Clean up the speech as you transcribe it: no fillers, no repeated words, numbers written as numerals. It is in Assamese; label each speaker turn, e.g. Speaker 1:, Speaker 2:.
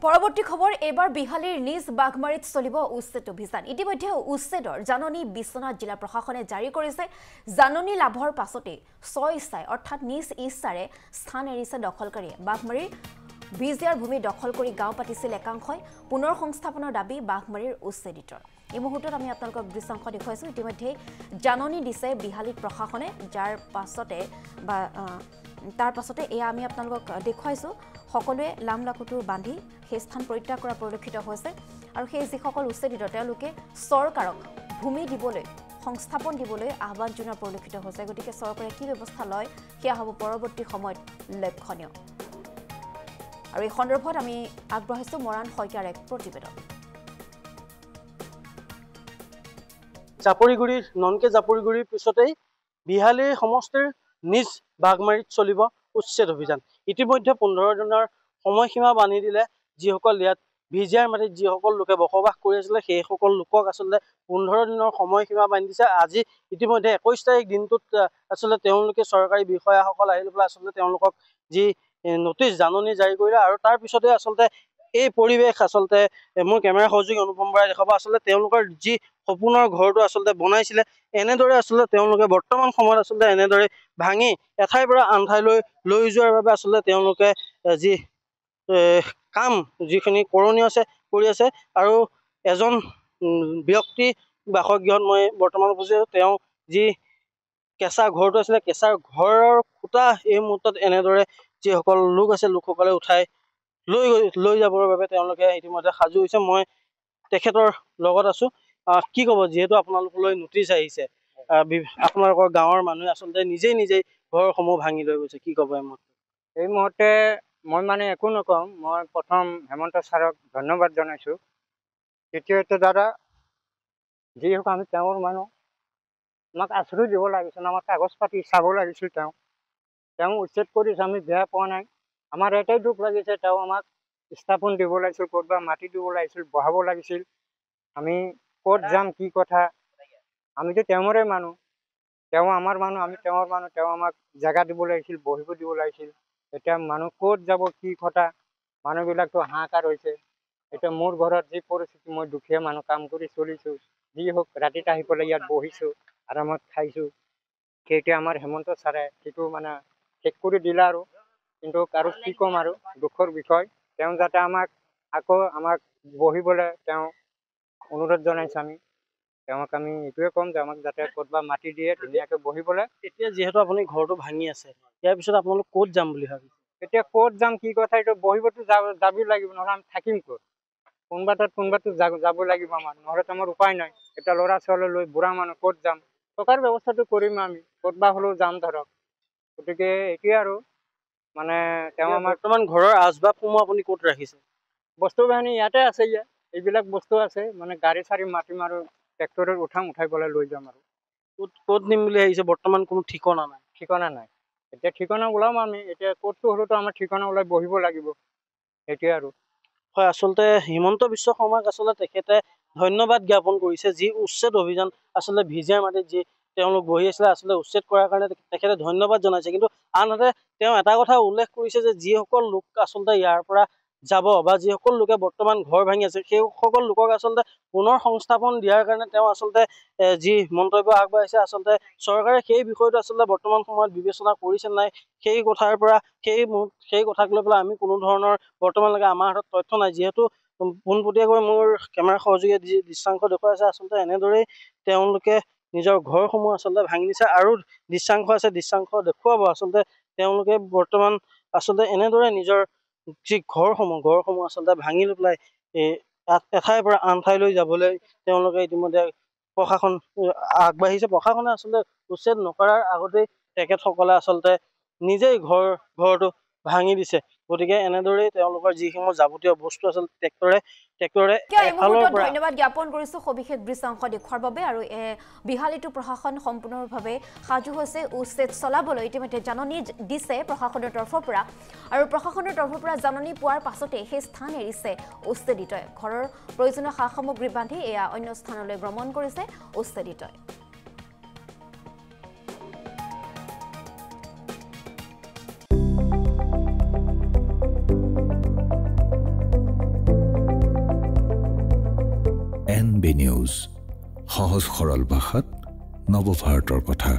Speaker 1: পৰৱৰ্তী খবৰ এবাৰ বিহালীৰ নিজ বাগমাৰীত চলিব উচ্ছেদ অভিযান ইতিমধ্যে উচ্ছেদৰ জাননী বিশ্বনাথ জিলা প্ৰশাসনে জাৰি কৰিছে জাননী লাভৰ পাছতে 6 ইচ্ছাই অৰ্থাৎ নিজ ইচ্ছাৰে স্থান এৰিছে দখলকাৰীয়ে বাগমাৰীৰ বিজিয়াৰ ভূমি দখল কৰি গাঁও পাতিছিল একাংশই পুনৰ সংস্থাপনৰ দাবী বাগমাৰীৰ উচ্ছেদিতৰ এই মুহূৰ্তত আমি আপোনালোকক দৃশ্যাংশ দেখুৱাইছো ইতিমধ্যে জাননী দিছে বিহালীত প্ৰশাসনে যাৰ পাছতে বা তাৰ পাছতে এয়া আমি আপোনালোকক দেখুৱাইছো সকলোৱে লামলাকুটু বান্ধি সেই স্থান পৰিত্যাগ কৰা পৰিলক্ষিত হৈছে আৰু সেই যিসকল উচ্ছেদিত তেওঁলোকে চৰকাৰক ভূমি দিবলৈ সংস্থাপন দিবলৈ আহ্বান জনোৱা পৰিলক্ষিত হৈছে গতিকে চৰকাৰে কি ব্যৱস্থা লয় সেয়া হ'ব পৰৱৰ্তী সময়ত লক্ষণীয় আৰু এই সন্দৰ্ভত আমি আগবঢ়াইছো মৰাণ শইকীয়াৰ এক প্ৰতিবেদন
Speaker 2: জাপৰিগুৰিৰ ননকে জাপৰিগুৰিৰ পিছতেই বিহালীৰ সমষ্টিৰ নিজ বাগমাৰীত চলিব উচ্ছেদ অভিযান ইতিমধ্যে 15 দিনৰ সময়সীমা বান্ধি দিলে যিসকল ইয়াত ভিজিয়াৰ মাটিত যিসকল লোকে বসবাস কৰি আছিল সেই সকল লোকক আসলে 15 দিনৰ সময়সীমা বান্ধি দিছে আজি ইতিমধ্যে 21 তাৰিখ দিনটোত আসলে তেওঁলোকে চৰকাৰী বিষয়াসকল আহিল পেলাই আসলে তেওঁলোকক যি নোটিছ জাননী জাৰি কৰিলে আৰু তাৰ পিছতে আসলে এই পৰিৱেশ আসলে মোৰ কেমেৰা সহযোগী অনুপম বৰাই দেখাব আসলে তেওঁলোকৰ যি সপোনৰ ঘৰটো আসলে বনাইছিলে এনেদৰে আসলে তেওঁলোকে বৰ্তমান সময়ত আসলে এনেদৰে ভাঙি এঠাইৰ পৰা আন ঠাইলৈ লৈ যোৱাৰ বাবে আসলে তেওঁলোকে যি কাম যিখিনি কৰণীয় আছে কৰি আছে আৰু এজন ব্যক্তি বাসগৃহত মই বৰ্তমান বুজিছো তেওঁ যি কেঁচা ঘৰটো আছিলে কেঁচা ঘৰৰ খুঁটা এই মুহূৰ্তত এনেদৰে যিসকল লোক আছে লোকসকলে উঠাই লৈ যাবৰ বাবে তেওঁলোকে ইতিমধ্যে সাজু হৈছে মই তেখেতৰ লগত আছো কি ক'ব যিহেতু আপোনালোকলৈ নোটিছ আহিছে আপোনালোকৰ গাঁৱৰ মানুহে আসলে নিজেই ঘৰসমূহ ভাঙি লৈ গৈছে কি ক'ব
Speaker 3: এই মুহূৰ্তে মই মানে একো নকওঁ মই প্ৰথম হেমন্ত ছাৰক ধন্যবাদ জনাইছোঁ দ্বিতীয়তে দাদা যি হওক আমি তেওঁৰ মানুহ আমাক আশ্ৰয় দিব লাগিছিল আমাৰ কাগজ পাতি চাব লাগিছিল তেওঁ উচ্ছেদ কৰিছে আমি বেয়া পোৱা নাই আমাৰ এটাই দুখ লাগিছে তেওঁ আমাক স্থাপন দিব লাগিছিল ক'ৰবা মাটি দিব লাগিছিল বহাব লাগিছিল আমি ক'ত যাম কি কথা আমিতো তেওঁৰে মানুহ তেওঁ আমাৰ মানুহ আমি তেওঁৰ মানুহ তেওঁ আমাক জেগা দিব লাগিছিল বহিব দিব লাগিছিল এতিয়া মানুহ ক'ত যাব কি কথা মানুহবিলাকতো হাহাকাৰ হৈছে এতিয়া মোৰ ঘৰত যি পৰিস্থিতি মই দুখীয়া মানুহ কাম কৰি চলিছোঁ যি হওক ৰাতিত আহি পেলাই ইয়াত বহিছোঁ আৰামত খাইছোঁ সেইটো আমাৰ হেমন্ত ছাৰে সেইটো মানে শেষ কৰি দিলে আৰু কিন্তু আৰু কি ক'ম আৰু দুখৰ বিষয় তেওঁ যাতে আমাক বহিবলৈ তেওঁ অনুৰোধ জনাইছোঁ আমি তেওঁক আমি এইটোৱে ক'ম যে আমাক যাতে ক'ৰবাত মাটি দিয়ে ধুনীয়াকৈ বহিবলৈ
Speaker 2: এতিয়া যিহেতু আপুনি ঘৰটো ভাঙি আছে ইয়াৰ পিছত আপোনালোক ক'ত যাম বুলি ভাবিছে
Speaker 3: এতিয়া ক'ত যাম কি কথা এইটো বহিবতো যাবই লাগিব নহ'লে আমি থাকিম ক'ত কোনোবাটো যাব লাগিব আমাৰ নহ'লেতো আমাৰ উপায় নাই এতিয়া ল'ৰা ছোৱালী লৈ বুঢ়া মানুহ ক'ত যাম থকাৰ ব্যৱস্থাটো কৰিম আমি ক'তবা হ'লেও যাম ধৰক গতিকে এইটোৱে আৰু মানে তেওঁ আমাৰ
Speaker 2: বৰ্তমান ঘৰৰ আচবাবসমূহ আপুনি ক'ত ৰাখিছে
Speaker 3: বস্তু বাহিনী ইয়াতে আছে এইবিলাক বস্তু আছে মানে গাড়ী চাৰি মাতিম আৰু ট্ৰেক্টৰত উঠাই পেলাই লৈ যাম আৰু
Speaker 2: ক'ত নিম বুলি আহিছে বৰ্তমান কোনো ঠিকনা নাই
Speaker 3: এতিয়া ঠিকনা ওলাম আমি এতিয়া ক'তটো হ'লেতো আমাৰ ঠিকনা ওলাই বহিব লাগিব সেইটোৱে আৰু
Speaker 2: হয় আচলতে হিমন্ত বিশ্ব শৰ্মাক আচলতে তেখেতে ধন্যবাদ জ্ঞাপন কৰিছে যি উচ্ছেদ অভিযান আচলতে ভিজিয়াৰ মাটিত যি তেওঁলোক বহি আছিলে আচলতে উচ্ছেদ কৰাৰ কাৰণে তেখেতে ধন্যবাদ জনাইছে কিন্তু আনহাতে তেওঁ এটা কথা উল্লেখ কৰিছে যে যিসকল লোক আচলতে ইয়াৰ পৰা যাব বা যিসকল লোকে বৰ্তমান ঘৰ ভাঙি আছে সেই সকল লোকক আচলতে পুনৰ সংস্থাপন দিয়াৰ কাৰণে তেওঁ আচলতে যি মন্তব্য আগবঢ়াইছে আচলতে চৰকাৰে সেই বিষয়টো আচলতে বৰ্তমান সময়ত বিবেচনা কৰিছে নাই সেই কথাৰ পৰা সেই কথাক লৈ পেলাই আমি কোনো ধৰণৰ বৰ্তমানলৈকে আমাৰ হাতত তথ্য নাই যিহেতু পোনপটীয়াকৈ মোৰ কেমেৰা সহযোগীয়ে যি দৃশ্যাংশ দেখুৱাইছে আচলতে এনেদৰেই তেওঁলোকে নিজৰ ঘৰসমূহ আচলতে ভাঙি দিছে আৰু দৃশ্যাংশ আছে দৃশ্যাংশ দেখুৱাব আচলতে তেওঁলোকে বৰ্তমান আচলতে এনেদৰে নিজৰ যি ঘৰসমূহ আচলতে ভাঙি লৈ পেলাই এঠাইৰ পৰা আন ঠাইলৈ যাবলৈ তেওঁলোকে ইতিমধ্যে প্ৰশাসন আগবাঢ়িছে প্ৰশাসনে আচলতে উচ্ছেদ নকৰাৰ আগতেই তেখেতসকলে আচলতে নিজেই ঘৰটো ভাঙি দিছে গতিকে এনেদৰেই তেওঁলোকৰ যিসমূহ যাৱতীয় বস্তু আছিল ট্ৰেক্টৰে এফালৰ পৰা
Speaker 1: ধন্যবাদ জ্ঞাপন কৰিছোঁ সবিশেষ দৃশ্যাংশ দেখুৱাৰ বাবে আৰু বিহালীটো প্ৰশাসন সম্পূৰ্ণভাৱে সাজু হৈছে উচ্ছেদ চলাবলৈ ইতিমধ্যে জাননী দিছে প্ৰশাসনৰ তৰফৰ পৰা আৰু প্ৰশাসনৰ তৰফৰ পৰা জাননী পোৱাৰ পাছতে সেই স্থান এৰিছে উচ্ছেদিতই ঘৰৰ প্ৰয়োজনীয় সা সামগ্ৰী বান্ধি এয়া অন্য স্থানলৈ ভ্ৰমণ কৰিছে উচ্ছেদিতই
Speaker 4: NB নিউজ সহজ সৰল ভাষাত নৱভাৰতৰ কথা